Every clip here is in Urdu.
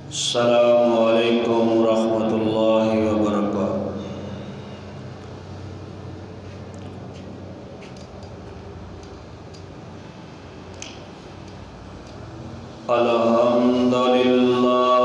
السلام عليكم ورحمة الله وبركاته. الحمد لله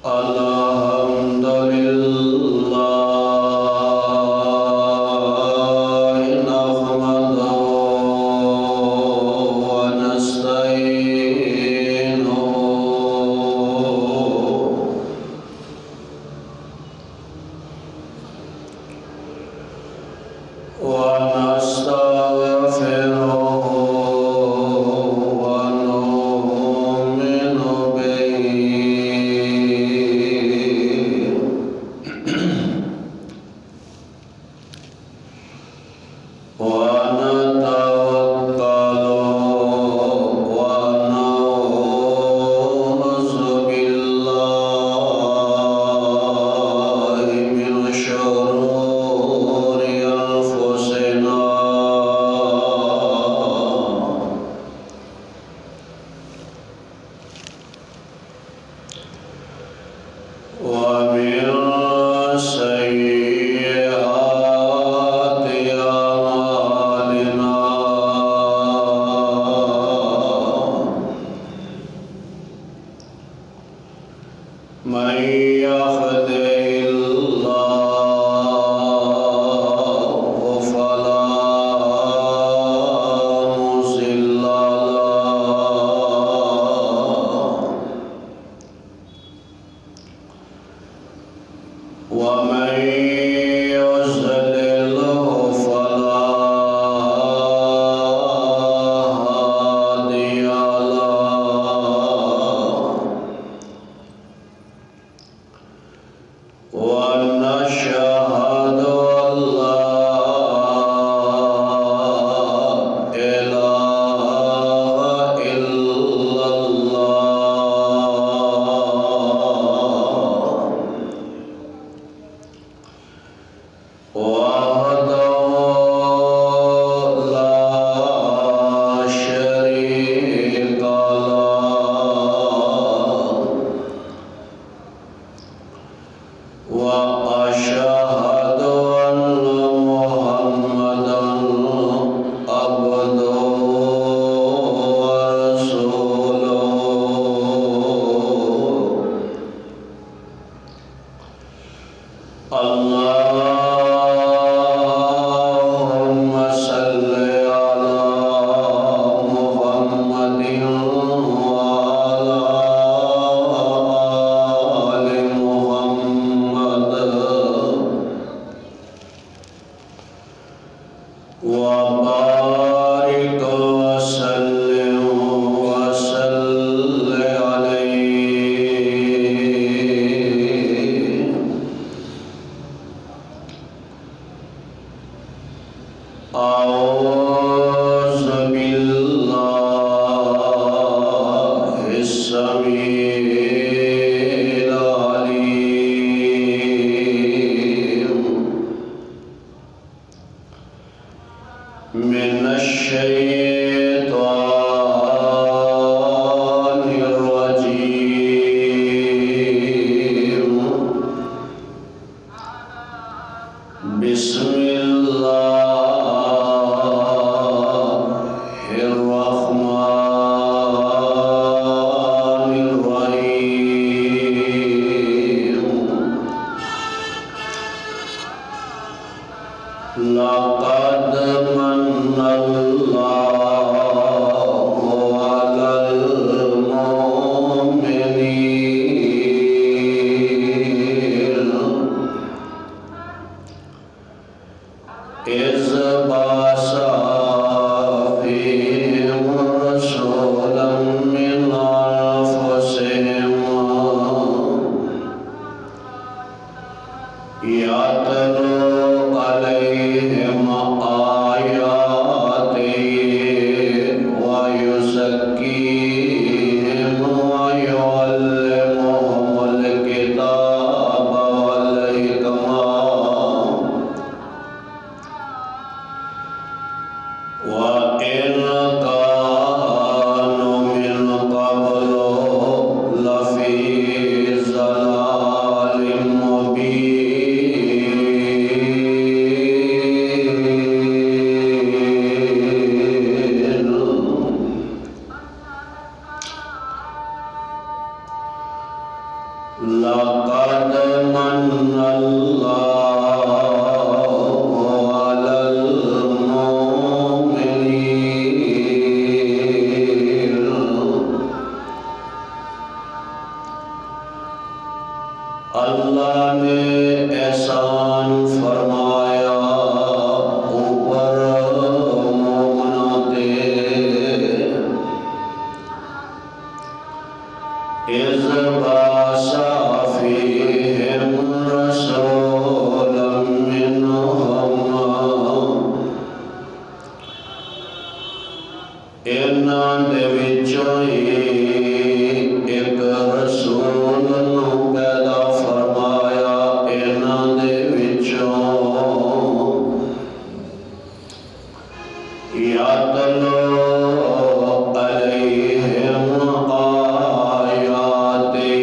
الحمد لله نحمده ونستعينه ونستغفره ونؤمن به ونتوكل ونعوذ بالله من شرور أنفسنا ومن سيئات أعمالنا من يهده الله فلا مضل له ومن يضلل فلا هادي له ونشهد أن لا إله إلا الله وحده لا شريك له وأشهد أن محمدا عبده ورسوله اللهم صل على محمد وعلى آل محمد وبارك وسلم عليه. أعوذ بالله السميع العليم من الشيطان الرجيم. بسم الله الرحمن الرحيم. لقد من الله على المؤمنين إذ بعث فيهم رسولا من أنفسهم يتلو عليهم آياته ويزكيهم ويعلمهم الكتاب لقد من الله على المؤمنين اللہ نے احسان فرمایا اوپر مومنوں تے اذ بعث فیہم رسولا منہم انہاں دے وچوں ہی ایک رسول نو پیدا فرمایا انہاں دے وچوں یاتلو علیہم آیاتی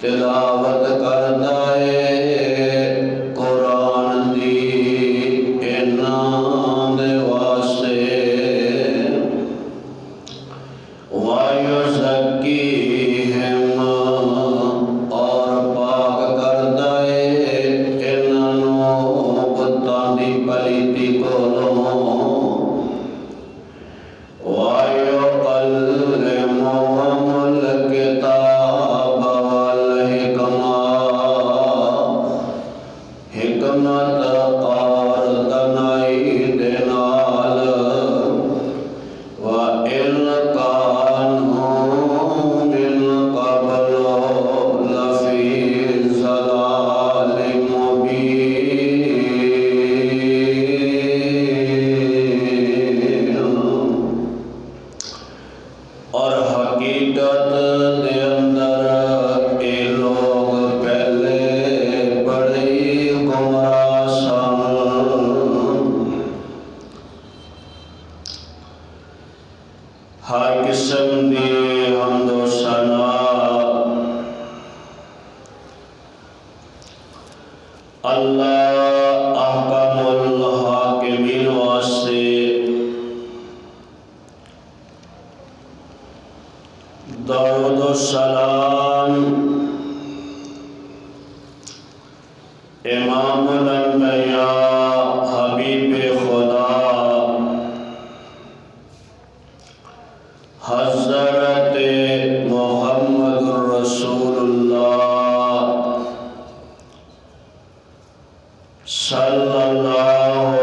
تلاوت کردا ہے قرآن دی انہاں دے واسطے وَيُزَكِّيهِمْ اور پاک کردا ہے انہاں نو بتاں دی پلیتی کولوں وَيُعَلِّمُهُمُ الْكِتَابَ وَالْحِکْمَةَ حکمت اور دانائی دے نال وَإِنْ كَانُوا مِنْ قَبْلُ لَفِي ضَلَالٍ مُبِينٍ اور حقیقت دے اندر اے لوگ پہلے بڑی گمراہ سن ہر قسم دی حمد و ثنا اللہ احکم الحاکمین واسطے درود و سلام امام الانبیاء حبیب خدا حضرت محمد رسول اللہ صلی اللہ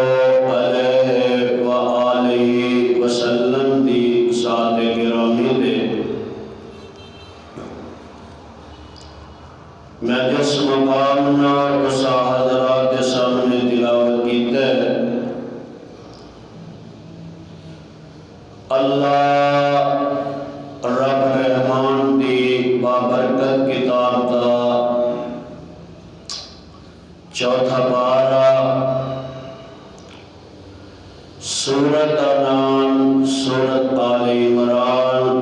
علیہ وآلہ وسلم دی ذات گرامی دے میں جس مقام نال اسا حضرات کے سامنے تلاوت کیتا ہے اللہ رب رحمان دی بابرکت کتاب دا چوتھا پارہ سورت نام سورت آل عمران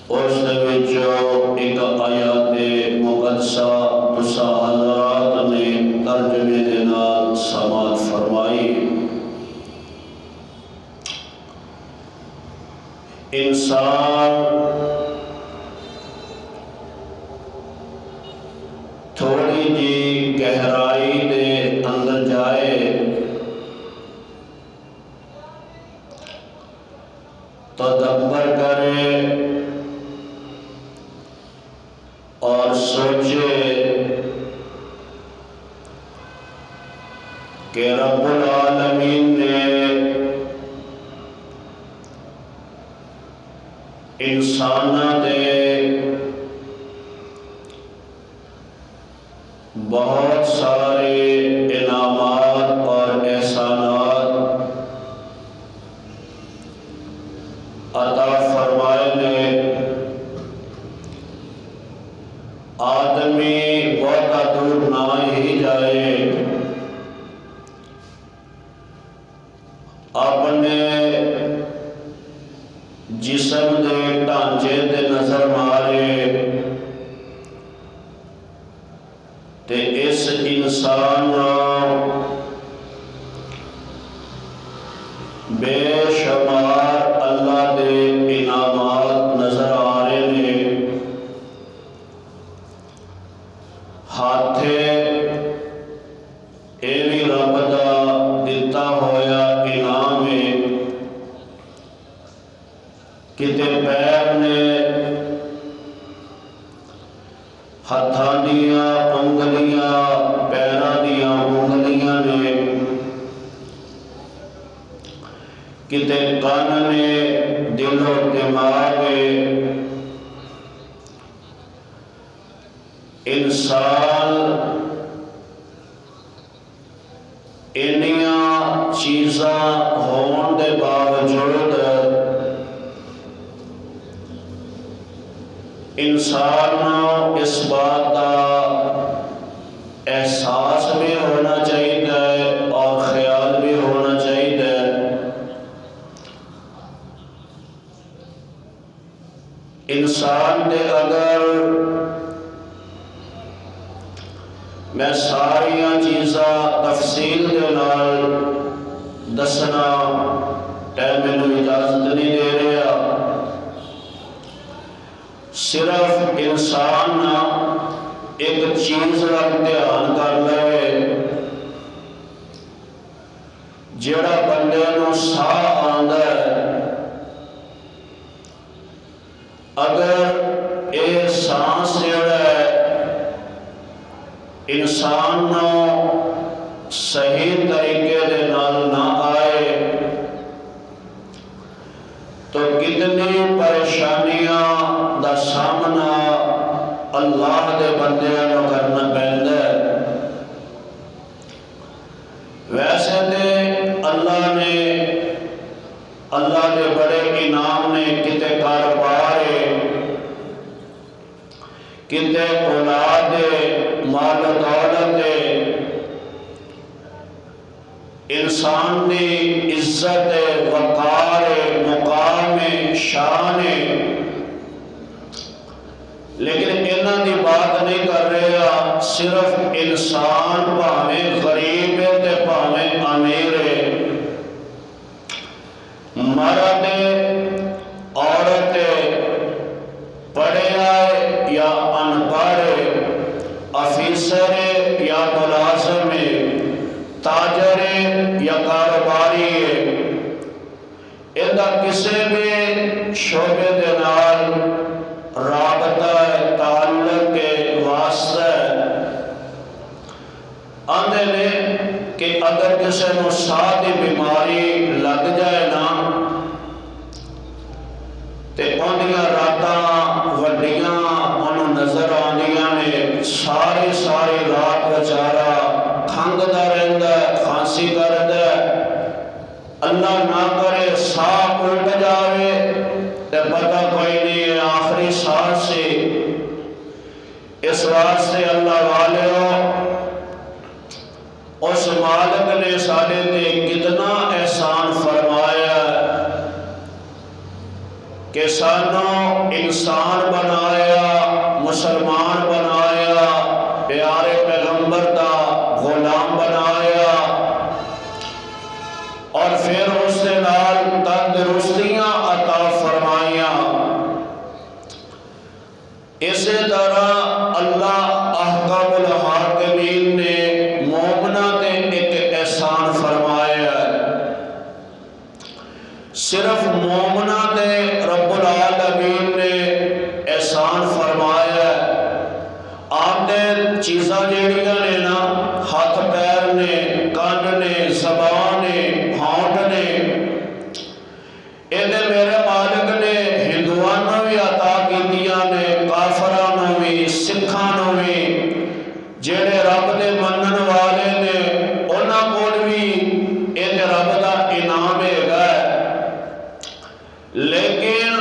اس دے وچوں ایک آیات مقدسہ تسا حضرات نے ترجمے دے نال سماعت فرمائی انسان تھوڑی جی گہرائی دے اندر جائے تدبر کرے اور سوچے کہ رب العالمین نے انسانہ دے بہت سارے انعامات اور احسانات عطا فرمائے نے آدمی بہت دور نہ ہی جائے اپنے جسم دے ڈھانچے تے نظر مارے تے اس انسان بے شمار اللہ دے انعامات پیر نے ہاتھاں دیاں انگلیاں پیراں دیاں انگلیاں نے کتے کان نے دل و دماغ انسان انیاں چیزاں ہون دے باوجود انسان کو اس بات کا احساس بھی ہونا چاہیے اور خیال بھی ہونا چاہیے انسان دے اگر میں ساریاں چیزاں تفصیل دے نال دسنا ٹائم میں اجازت نہیں دے رہا صرف انسان ایک چیز کا دھیان کر لے جڑا بندے نو ساہ آندا ہے اگر یہ سانس جڑا ہے انسان نو صحیح طریقے دے نال نہ آئے تو کتنی پریشانیاں دا سامنا اللہ دے بندیاں نو کرنا پیندا ہے ویسے تے اللہ دے بڑے انعام نے کتے کاروبار کتے اولاد مال و دولت انسان دی عزت وقار مقام شان لیکن انہاں دی بات نہیں کر رہا صرف انسان بھاویں غریب تے بھاویں امیر مرد عورت پڑھیا یا ان پڑھ افیسر یا ملازم تاجر یا کاروباری ادا کسی بھی شعبے دے نال رابطہ تعلق واسطہ آندے نے کہ اگر کسی نو ساہ دی بیماری لگ جائے نا تے اندیاں راتاں وڈیاں انہوں نظر آندیاں نے ساری رات بیچارہ کھنگدا رہندا ہے کھانسی کردا ہے اللہ نہ کرے ساہ الٹ جاوے تے پتہ کوئی نہیں ہے آخری سانس سے اس واسطے اللہ والےو اس مالک نے سارے تے کتنا احسان فرمایا کہ سانو انسان بنایا مسلمان بنایا پیارے پیغمبر دا غلام بنایا اور پھر اس کے نال تندرستیاں عطا فرمائیاں اسی طرح اللہ احکم الحاکمین نے مومنہ تے ایک احسان فرمایا صرف مومنہ تے رب العالمین نے احسان فرمایا آتے چیزاں جیڑیاں نے نا ہاتھ پیر نے کان نے زبان نے ہونٹ نے ایدے میرے مالک نے ہندوانوں بھی عطا کیتیاں نے کافرانوں بھی سکھانوں بھی جیڑے رب دے منن والے نے انہاں کول بھی ایدے رب دا انعام ہے لیکن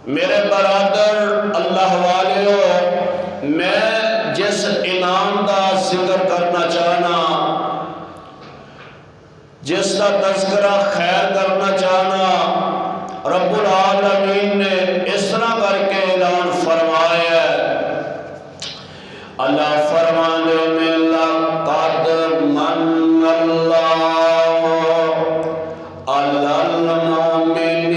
میرے برادر اللہ والے ہو میں جس انعام دا ذکر کرنا چاہنا جس کا تذکرہ خیر کرنا چاہنا رب العالمین نے اس طرح کر کے اعلان فرمایا اللہ فرمانے میں لقد من اللہ علی المؤمنین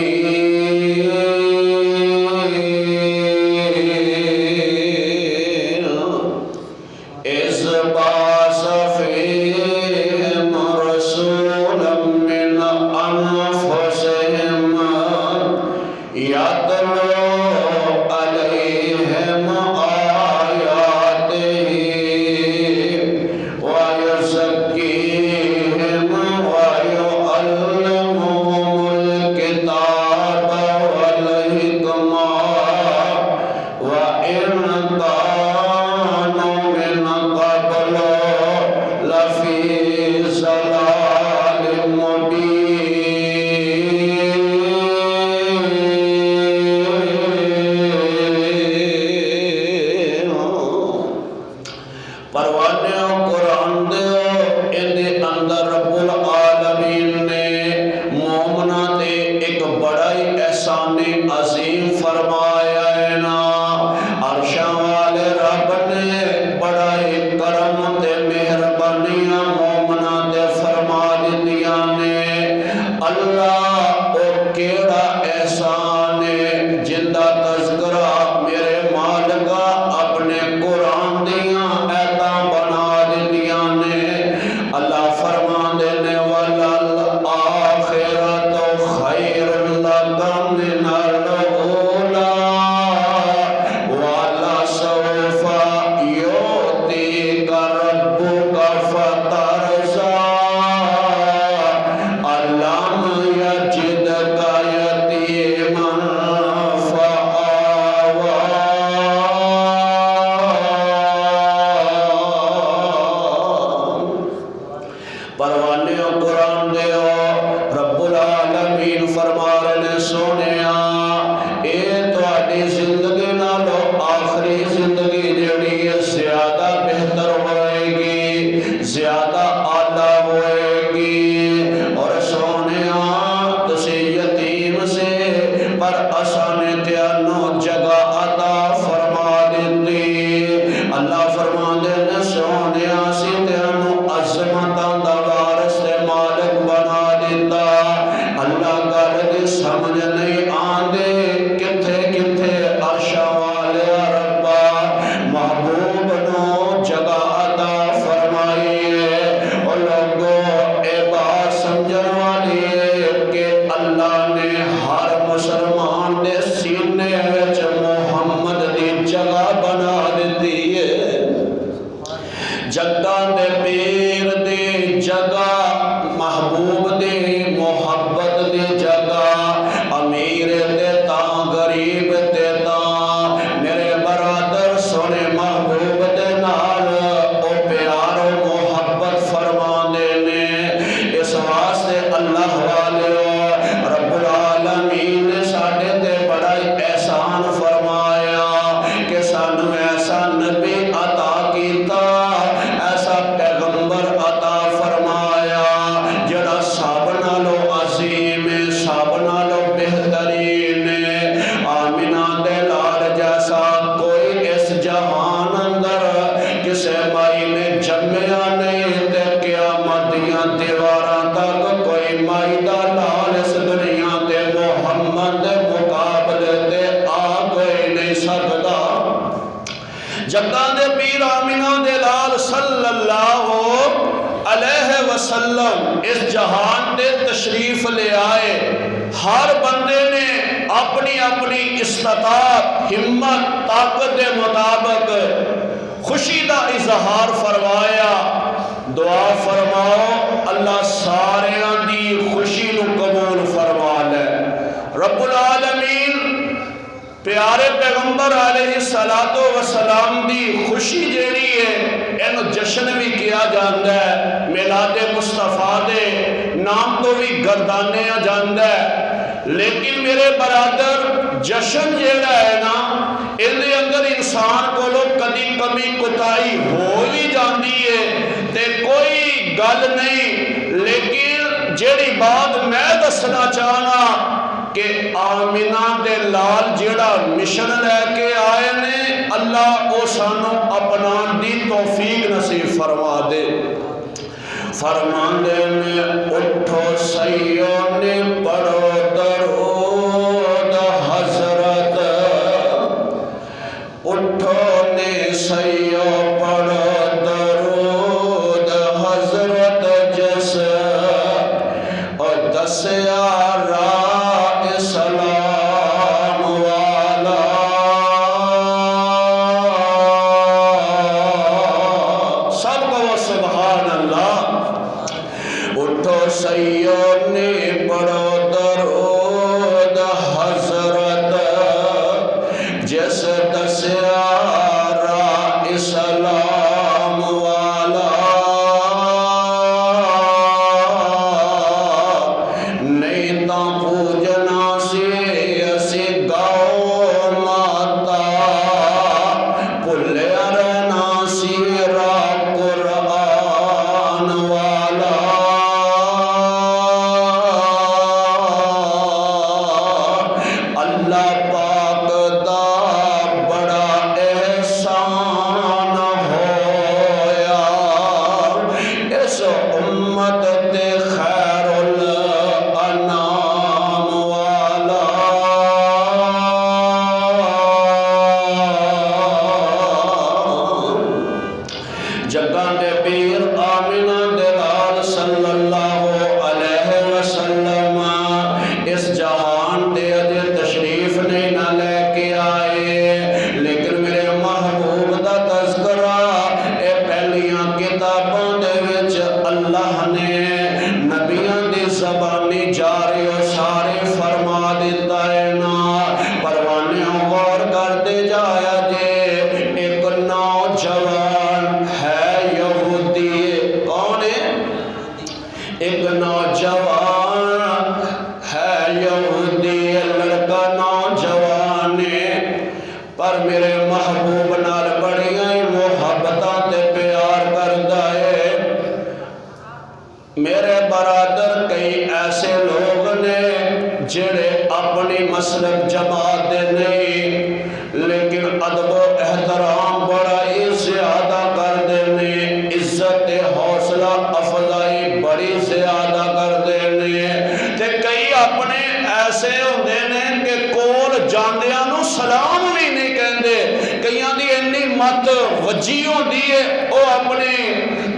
اذ بعث فیہم رسولا من انفسہم یتلو علیہم آیاتہ ویزکیہم ویعلمہم الکتاب والحکمہ وإن كانوا من قبل لفي ضلال مبين پروانے قرآن دے ان دے اندر رب العالمین نے مومنہ تے ایک بڑا ہی احسان عظیم فرمایا ہے نا عرشاں والے رب نے بڑا ہی کرم تے مہربانیاں مومنہ تے فرما دیاں نے اللہ او کیڑا احسان ہے جن دا تذکرہ میرے مالکا اپنے قرآن دیاں ایتاں بنا دیاں نے اللہ فرما دینے وَلَلْآخِرَةُ خَيْرٌ لَكَ مِنَ الْأُولَى وَلَسَوْفَ يُعْطِيكَ رَبُّكَ فَتَرْضَىٰ أَلَمْ يَجِدْكَ يَتِيمًا فَآوَىٰ پروانے قرآن دے رب العالمین فرما رہے نے سونیا اے تواڈی زندگی نالو آخری زندگی جڑی ہے زیادہ بہتر ہوئے گی زیادہ اعلیٰ ہوئے گی اور سونیا تسی یتیم سے پر آسانے تیانو جگہ عطا فرما دیتی اللہ فرما دینے سونیا سی تیانو عظمتاں دا وارث تے مالک بنا دیتا اللہ گل دی سمجھ نہیں آندے کتھے کتھے عرشاں والے ربا محبوب نو جگہ عطا فرمائیے اور لوگو اے بات سمجھن والی ہے کہ اللہ نے ہر مسلمان دے سینے وچ محمد دی جگہ بنا دیتی ہے جگہ دے پیر دی جگہ محبوب دی محبت دی جگہ امیر تے تاں غریب تے تاں میرے برادر سونے محبوب دے نال او پیار و محبت فرما دینے اس واسطے اللہ والے رب العالمین نے ساڈے تے بڑا احسان فرمایا کہ سانو ایسا نبی عطا کیتا ایسا پیغمبر عطا فرمایا جڑا سب نالو عظیم ہے سب نالو بہترین ہے آمینہ دے لال جیسا کوئی اس جہان اندر کسے مائی نے جمعہ نہیں تے قیامت دیاں دیواراں تک کوئی مائی دا لال اس دنیا تے محمد دے مقابلے تے آ کوئی نہیں سکتا جگہ دے پیر آمینہ دے لال صلی اللہ علیہ وسلم اس جہان دے تشریف لے آئے ہر بندے نے اپنی اپنی استطاعت ہمت طاقت دے مطابق خوشی دا اظہار فرمایا دعا فرماؤ اللہ سارے دی خوشی نو قبول فرما لے رب العالمین پیارے پیغمبر علیہ السلام دی خوشی جیڑی ہے اینو جشن بھی کیا جاندہ ہے میلاد مصطفیٰ دے نام تو بھی گردانیا جاندہ ہے لیکن میرے برادر جشن جیڑا ہے نا ان دے اندر انسان کو لوگ کدی کمی کتائی ہو بھی جاندی ہے تے کوئی گل نہیں لیکن جیڑی بات میں دسنا چاہنا کہ آمینہ دے لال جیڑا مشن لے کے آئے نے اللہ او سانو اپنا دی توفیق نصیب فرما دے فرماندے میں اٹھو سیوں نے پڑھو درود حضرت اٹھو نے سیوں پڑھو درود حضرت جس اور دسیا سلام و پر میرے محبوب نال بڑیاں محبتاں تے پیار کردا ہے۔ میرے برادر کئی ایسے لوگ نے جڑے اپنی مسلک جماعت دے نہیں لیکن ادب و احترام بڑا ہی زیادہ کر دینے، عزت حوصلہ افضائی بڑی زیادہ کر دینے، تے کئی اپنے ایسے ہوندے نے کہ کول جاندیاں نو سلام بھی نہیں کہندے، کئیاں دی انی مت وجی ہوندی ہے او اپنی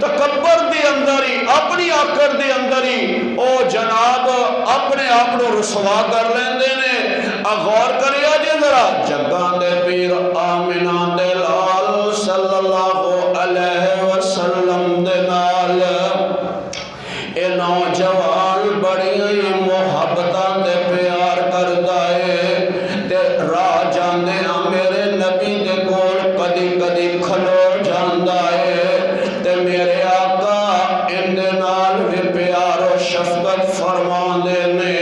تکبر دے اندر ہی اپنی آکر دے اندر ہی او جناب اپنے آپ نو رسوا کر لیندے نے۔ غور کریا جے ذرا جگاں دے پیر آمنہ دے لال صلی اللہ علیہ وسلم دے نال اے نوجوان بڑی محبتاں تے پیار کردا ہے، تے راہ جاندے میرے نبی دے کول کدی کدی کھلو جاندا ہے، تے میرے آقا ان دے نال بھی پیار و شفقت فرماندے نے۔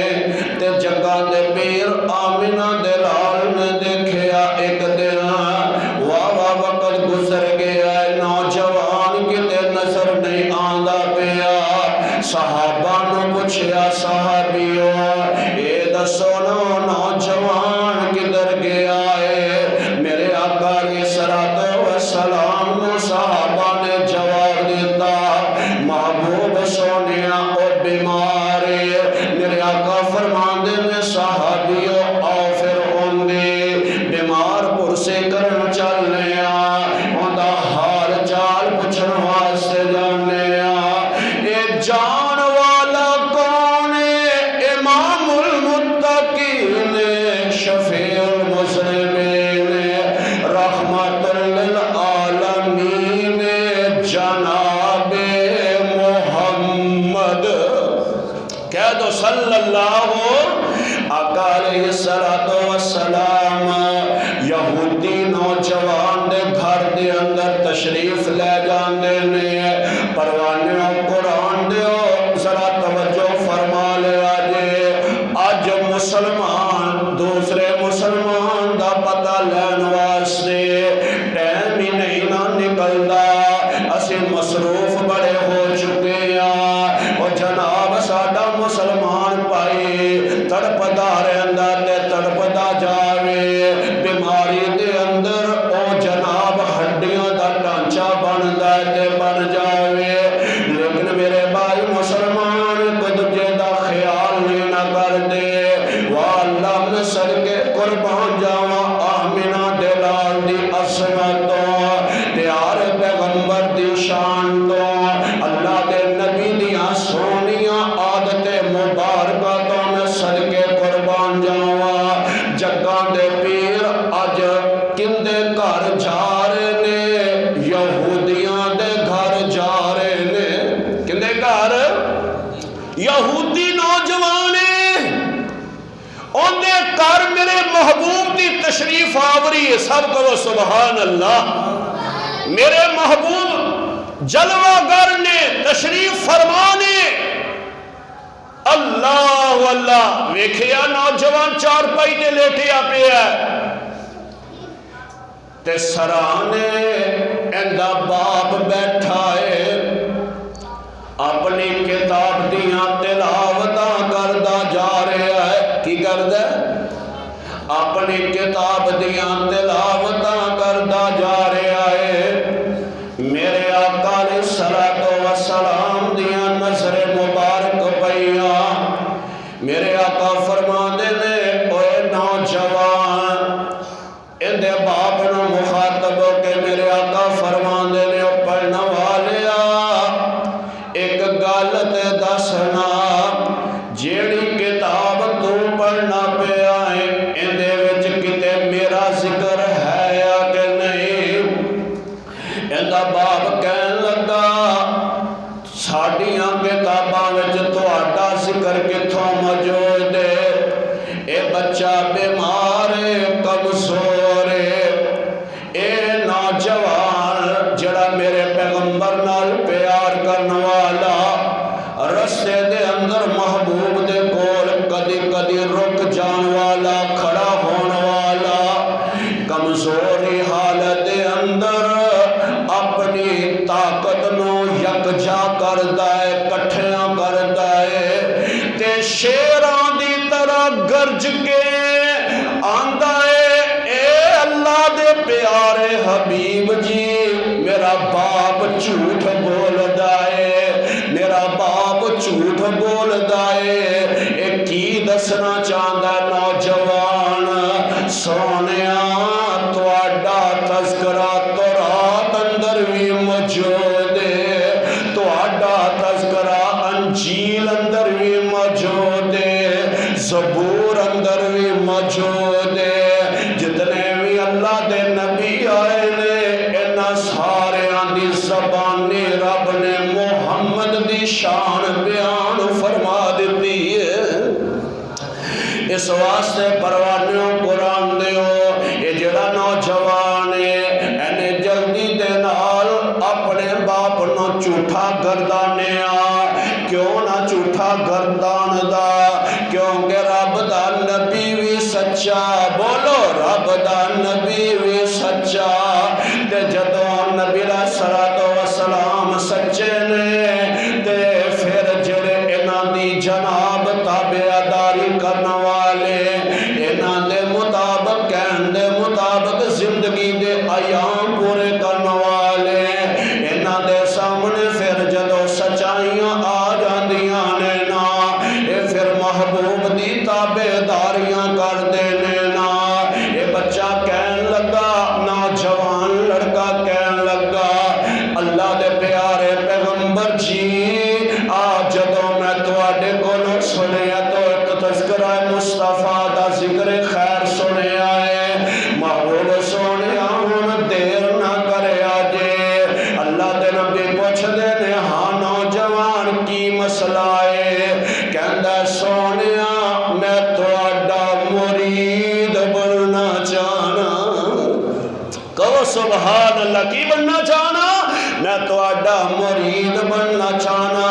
تے جگہ دے پیر آمنہ دے لال نے دیکھیا ایک دن واہ وقت گزر گیا ہے، نوجوان کتے نظر نہیں آندا پیا۔ صحابہ نے پوچھیا صحابیو اے دسو نوجوان کدھر گیا ہے؟ میرے آقا علیہ الصلوۃ والسلام نے صحابہ نے جواب دیتا محبوب سونیا او بیمار ہے۔ میرے آقا فرماندے نے صحابیو آؤ پھر ہوندے بیمار پرسے کرن چلنے اوندا حال چال پوچھن واسطے جانے اے جان والا کون ہے؟ امام المتقین شفیع المذنبین رحمت للعالمین جناب محمد، کہہ دو صلی اللہ علیہ السلام۔ یہودی نوجوان دے گھر دے اندر تشریف لے جاندے نے، پروانیوں قرآن دیو ذرا توجہ فرما لیا جے، اج مسلمان دوسرے مسلمان دا پتہ لین واسطے ٹائم ہی نہیں نہ نکلدا، اسی مصروف بڑے ہو چکے ہیں۔ او جناب ساڈا مسلمان پائی تڑپدا رہندا تے تڑپدا جاوے، بیماری دے اندر او جناب ہڈیاں دا ڈھانچہ بندا تے بن جاوے، لیکن میرے بھائی مسلمان کو دوجے دا خیال نہیں نہ کر دے۔ واہ اللہ میں صدقے قربان جاواں آمنہ دے لال دی عظمت تو پیار پیغمبر دی شان تو اللہ دے نبی دیاں سونیاں عادت مبارکہ تو میں صدقے قربان جاواں۔ جگاں دے پیر اج کندے گھر جا رہے نے؟ یہودیاں دے گھر جا رہے نے۔ کندے گھر؟ یہودی نوجوان ان دے گھر میرے محبوب دی تشریف آوری ہے، سب کو سبحان اللہ۔ میرے محبوب جلوہ گر نے تشریف فرمانے، اللہ اللہ ویکھیا نوجوان چار پائی تے لیٹیا پیا تے سرانے ایندا باپ بیٹھا ہے، اپنی کتاب دیاں تلاوتاں کردا جا رہا ہے۔ کی کردا ہے؟ اپنی کتاب دیاں تلاوتاں کردا جا رہا ہے۔ میرے آقا علیہ الصلوۃ والسلام دیاں نظر مبارک پئیاں، میرے آقا فرماندے نے اوے نوجوان، ان دے باپ نو مخاطب ہو کے میرے آقا فرماندے نے او پڑھنا والیا ایک گل تے دسنا، جیڑی کتاب تو پڑھنا پیا ہے ان دے وچ کتے میرا ذکر ہے یا کہ نہیں؟ کمزوری حالت اندر اپنی طاقت نو یکجا کردا ہے، کٹھیاں کردا ہے تے شیراں دی طرح گرج کے آندا ہے اے اللہ دے پیارے حبیب جی میرا باپ جھوٹ بولدا ہے، میرا باپ جھوٹ بولدا ہے۔ اے کی دسنا چاہندا نوجوان سونیا تواڈا تذکرہ تورات اندر بھی موجود ہے، تواڈا تذکرہ انجیل اندر بھی موجود ہے، زبور اندر بھی موجود ہے۔ جتنے بھی اللہ دے نبی آئے نے انہاں ساریاں دی زبانی رب نے محمد دی شان بیان فرما دیتی ہے۔ اس واسطے پروانیوں قرآن دیو یہ جڑا نوجوان ہے اینے جلدی دے نال اپنے باپ نو جھوٹا گردانیا، کیوں نہ جھوٹا گردان دا؟ کیونکہ رب دا نبی بھی سچا، بولو رب دا نبی بھی سچا، تے جدوں نبی علیہ الصلوۃ والسلام سچے نے تے پھر جڑے انہاں دی جناب تابعداری کرن والے انہاں دے مطابق کہن دے مطابق زندگی دے ایام پورے کرن والے انہاں دے سامنے پھر جدوں سچائیاں آ جاندیاں نے نا اے پھر محبوب دی تابعداریاں کردے نے نا۔ اے بچہ کہن لگا، نوجوان لڑکا کہن لگا اللہ دے پیارے پیغمبر جی آ جدوں میں تواڈے کولوں سنیا تو ایک تذکرہ مصطفیٰ دا ذکر خیر سنیا ہے، محبوب سونیا ہن دیر نہ کریا جے۔ اللہ دے نبی پوچھ دے نے ہاں نوجوان کی مسئلہ ہے؟ کہندا سونیا میں تواڈا مرید بننا چاہنا۔ کہو سبحان اللہ، کی بننا چاہنا؟ میں تواڈا مرید بننا چاہنا،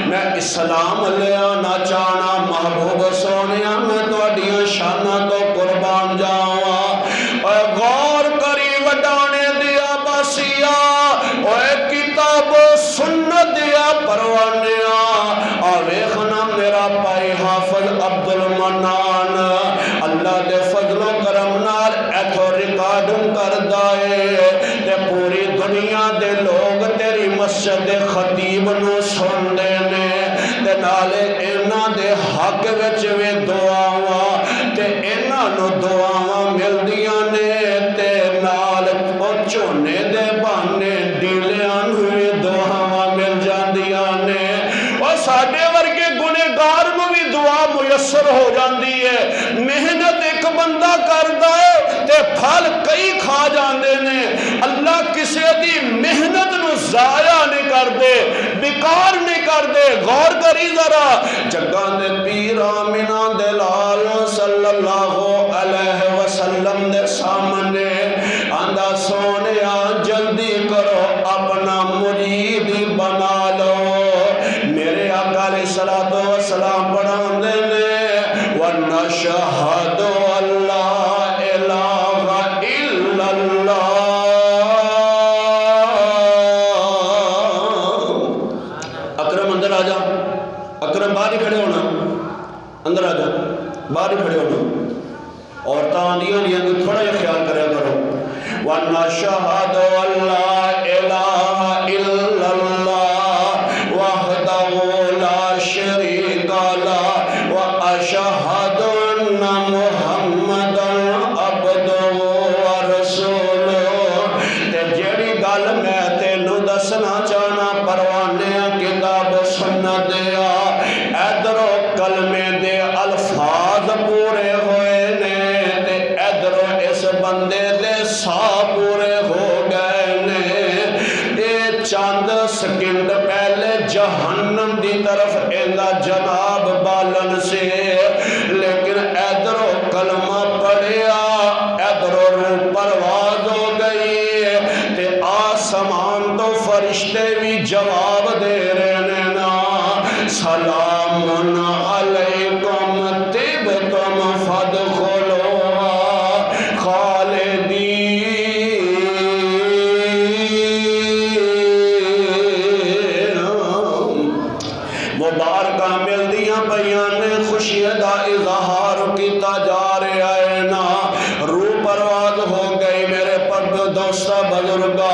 میں اسلام لے آنا چاہنا۔ محبوب سونیا میں تواڈیاں شاناں تو قربان جاواں۔ اے غور کری وڈانے دیا باسیا، اے کتاب سنت دیا پروانیا، آ ویکھنا میرا بھائی حافظ عبد المنان اللہ دے فضل و کرم نال ایتھوں ریکارڈنگ کردا ہے تے پوری دنیا دے لوگ تیری مسجد خطیب نو سن دے نے تے نالے انہاں دے حق وچ وی دعاواں تے انہاں نو دعاواں ملدیاں نے تے نال پہنچونے دے بہانے ڈیلیاں ہوئے دعاواں مل جاندیاں نے۔ اور ساڈے ورگے گنہگار نو بھی دعا میسر ہو جاندی ہے۔ محنت ایک بندہ کردا ہے تے پھل کئی کھا جاندے نے۔ اللہ کسے دی محنت نو ضائع نہیں کردے، بیکار نہیں کردے۔ غور کری ذرا جگاں دے پیر آمینہ دے لال صلی اللہ علیہ وسلم دے سامنے آندا سونیا جلدی کرو اپنا مرید بنا لو۔ میرے آقا علیہ الصلوۃ والسلام پڑھاندے نے وَنَشْهَدُ أَلَّا إِلَٰهَ إِلَّا اللَّهُ۔ اکرم اندر آ جا، اکرم باہر ہی کھڑے ہونا، اندر آ جا، باہر ہی کھڑے ہونا۔ عورتاں آندیاں نہیں ہیں، تھوڑا یہ خیال کریا کرو۔ وَنَشْهَدُ أَلَّا إِلَٰهَ إِلَّا اللَّهُ وَحْدَهُ لَا شَرِيكَ لَهُ وَأَشْهَدُ أَنَّ مُحَمَّدًا عَبْدُهُ وَرَسُولُهُ۔ تے جیڑی گل میں تینوں دسنا چاہنا پروانے کتاب سنت دیا ادھرو کلمے دے الفاظ پورے ہوئے نے تے ادھرو اس بندے دے سا پورے ہو گئے نے۔ اے چند سکنڈ پہلے جہنم دی طرف ایندا جناب بالن سے، لیکن ادھرو کلمہ پڑھیا ادھرو روح پرواز ہو گئی تے آسمان تو فرشتے بھی جواب دے رہے نا سلام علیکم طبتم فادخلوها خالدین برباد ہو گئی میرے پردو دوستا بزرگا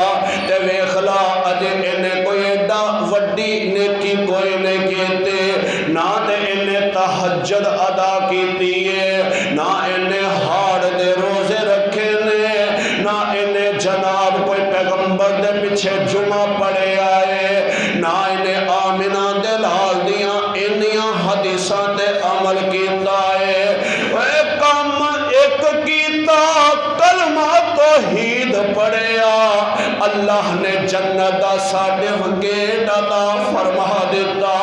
تے ویخلا اجے انہیں کوئی ایڈا وڈی نیکی کوئی نہیں کیتے نہ تے انہیں تہجد ادا کیتی ہے نہ انہیں ہاڑ دے روزے رکھے نے نہ انہیں جناب کوئی پیغمبر دے پیچھے جمعہ پڑے آئے نہ انہیں آمنہ دے لال دیاں انیاں حدیثاں تے عمل کیتا ہے اے کام ایک کیتا کلمہ توحید پڑھیا اللہ نے جنت دا سرٹیفکیٹ عطا فرما دیتا